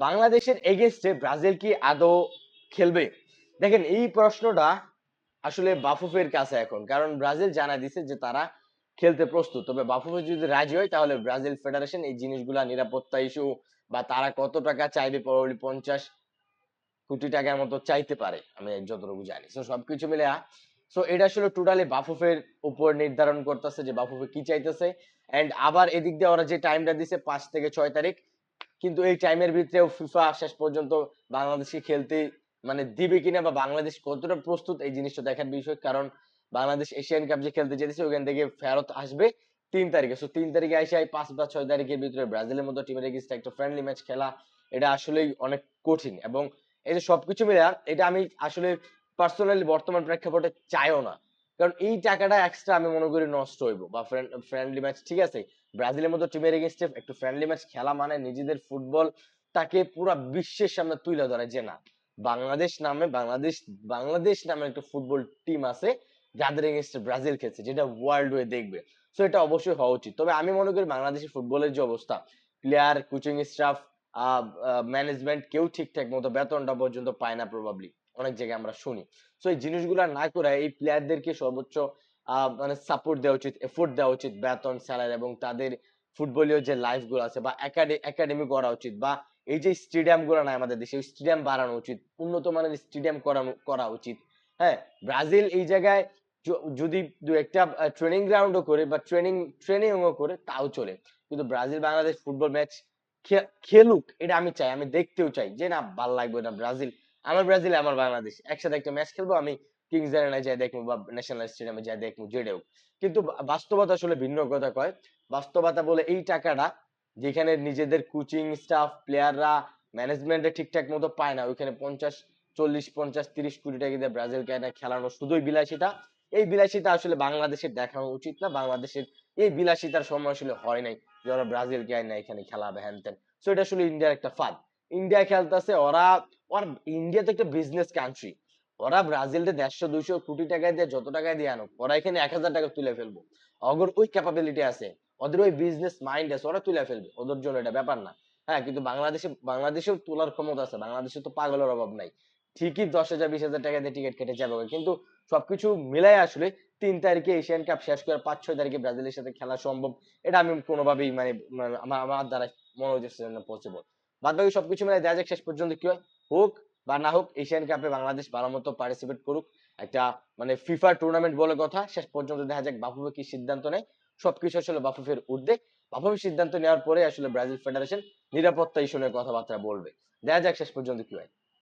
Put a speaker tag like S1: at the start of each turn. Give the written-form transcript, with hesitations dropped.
S1: বাংলাদেশের এগেইনস্টে ব্রাজিল কি আদৌ খেলবে? দেখেন এই প্রশ্নটা আসলে বাফুফের কাছে এখন, কারণ ব্রাজিল জানায় দিছে যে তারা খেলতে প্রস্তুত। তবে বাফুফে যদি রাজি হয় তাহলে ব্রাজিল ফেডারেশন এই জিনিসগুলা নিরাপত্তা ইস্যু বা তারা কত টাকা চাইবে, প্রবাবলি 50 কোটি টাকার মতো চাইতে পারে আমি যতটুকু জানি। সো সবকিছু মিলে সো এটা আসলে টোটালি বাফুফের উপর নির্ধারণ করতেছে যে বাফুফে কি চাইতেছে। এন্ড আবার এদিক দিয়ে ওরা যে টাইমটা দিছে 5 থেকে 6 তারিখ, কিন্তু এই টাইমের ভিতরেও ফিফা শেষ পর্যন্ত বাংলাদেশকে খেলতে মানে দিবে কিনা বা বাংলাদেশ কতটা প্রস্তুত এই জিনিসটা দেখার বিষয়। কারণ বাংলাদেশ এশিয়ান কাপ যে খেলতে যেতেছে ওখান থেকে ফেরত আসবে 3 তারিখে। সো 3 তারিখে এসে 5 বা 6 তারিখের ভিতরে ব্রাজিলের মতো টিমের এগেইনস্টে একটা ফ্রেন্ডলি ম্যাচ খেলা, এটা আসলেই অনেক কঠিন। এবং এই যে সবকিছু মিলে এটা আমি আসলে পার্সোনালি বর্তমান প্রেক্ষাপটে চাইও না, কারণ এই টাকাটা এক্সট্রা আমি মনে করি নষ্ট হইব। বা ফ্রেন্ডলি ম্যাচ ঠিক আছে, ব্রাজিলের মতো টিমের এগেইনস্টে একটু ফ্রেন্ডলি ম্যাচ খেলা মানে নিজেদের ফুটবল তাকে পুরো বিশ্বের সামনে তুলে ধরে যে না, বাংলাদেশ নামে একটা ফুটবল টিম আছে যাদের এগেইনস্টে ব্রাজিল খেলছে, যেটা ওয়ার্ল্ড ওয়ে দেখবে। সো এটা অবশ্যই হওয়া উচিত। তবে আমি মনে করি বাংলাদেশের ফুটবলের যে অবস্থা, প্লেয়ার, কোচিং স্টাফ, ম্যানেজমেন্ট কেউ ঠিকঠাক মতো বেতনটা পর্যন্ত পায় না প্রবাবলি, অনেক জায়গায় আমরা শুনি। সো এই জিনিসগুলো না করে এই প্লেয়ারদেরকে সর্বোচ্চ মানে সাপোর্ট দেওয়া উচিত, এফোর্ট দেওয়া উচিত, বেতন, স্যালারি এবং তাদের ফুটবলীয় যে লাইফ গুলো আছে বা একাডেমি করা উচিত। বা এই যে স্টেডিয়াম গুলো নাই আমাদের দেশে, স্টেডিয়াম বাড়ানো উচিত, উন্নত মানের স্টেডিয়াম করা উচিত। হ্যাঁ, ব্রাজিল এই জায়গায় যদি দু একটা ট্রেনিং গ্রাউন্ডও করে বা ট্রেনিংও করে তাও চলে, কিন্তু ব্রাজিল বাংলাদেশ ফুটবল ম্যাচ খেলুক, এটা আমি চাই, আমি দেখতেও চাই যে না ভাল লাগবে না ব্রাজিল, ব্রাজিল আমার বাংলাদেশ একসাথে একটা ম্যাচ খেলবো, আমি কিংস অ্যারেনায় যাই দেখবো বা ন্যাশনাল স্টেডিয়ামে যাই দেখবো, যেটাও। কিন্তু বাস্তবতা আসলে ভিন্ন কথা কয়। বাস্তবতা বলে এই টাকাটা যেখানে নিজেদের কোচিং স্টাফ, প্লেয়াররা, ম্যানেজমেন্টে ঠিকঠাক মতো পায় না, ওইখানে 50, 40, 50, 30 কোটি টাকা দিয়ে ব্রাজিলকে এনে খেলানো শুধুই বিলাসিতা। এই বিলাসিতা আসলে বাংলাদেশের দেখানো উচিত না। বাংলাদেশের এই বিলাসিতার সময় আসলে হয় নাই যে ওরা ব্রাজিলকে আইনা এখানে খেলাবে হ্যান ত্যান। সো এটা আসলে ইন্ডিয়ার একটা ফাঁদ। ইন্ডিয়া খেলতেছে, ওর ইন্ডিয়া তো একটা বিজনেস কান্ট্রি। ওরা ব্রাজিলকে 150-200 কোটি টাকা দিয়ে যত টাকা দিয়ে আনুক, ওরা এখানে 1000 টাকা তুলে ফেলবো। অগর ওই ক্যাপাবিলিটি আছে, ওদের ওই বিজনেস মাইন্ড আছে, ওরা তুলে ফেলবে, ওদের জন্য এটা ব্যাপার না। হ্যাঁ, কিন্তু বাংলাদেশেও তোলার ক্ষমতা আছে, বাংলাদেশে তো পাগলের অভাব নাই। ঠিকই 10,000-20,000 টাকা দিয়ে টিকিট কেটে যাবে, কিন্তু সবকিছু মিলাই আসলে 3 তারিখে এশিয়ান কাপ শেষ করে 5-6 তারিখে ব্রাজিলের সাথে খেলা সম্ভব, এটা আমি কোনোভাবেই আমার দ্বারা মনে হচ্ছে পসিবল। বাদ বাকি সবকিছু মিলাই দেখা যাক শেষ পর্যন্ত কি হয়। হোক বা না হোক, এশিয়ান কাপে বাংলাদেশ ভালো মতো পার্টিসিপেট করুক। একটা মানে ফিফা টুর্নামেন্ট বলে কথা, শেষ পর্যন্ত দেখা যাক বাফুফে কি সিদ্ধান্ত নেয়। সবকিছু আসলে বাফুফের ঊর্ধ্বে। বাফুফে সিদ্ধান্ত নেওয়ার পরে আসলে ব্রাজিল ফেডারেশন নিরাপত্তা ইস্যু নিয়ে কথাবার্তা বলবে। দেখা যাক শেষ পর্যন্ত কি হয়।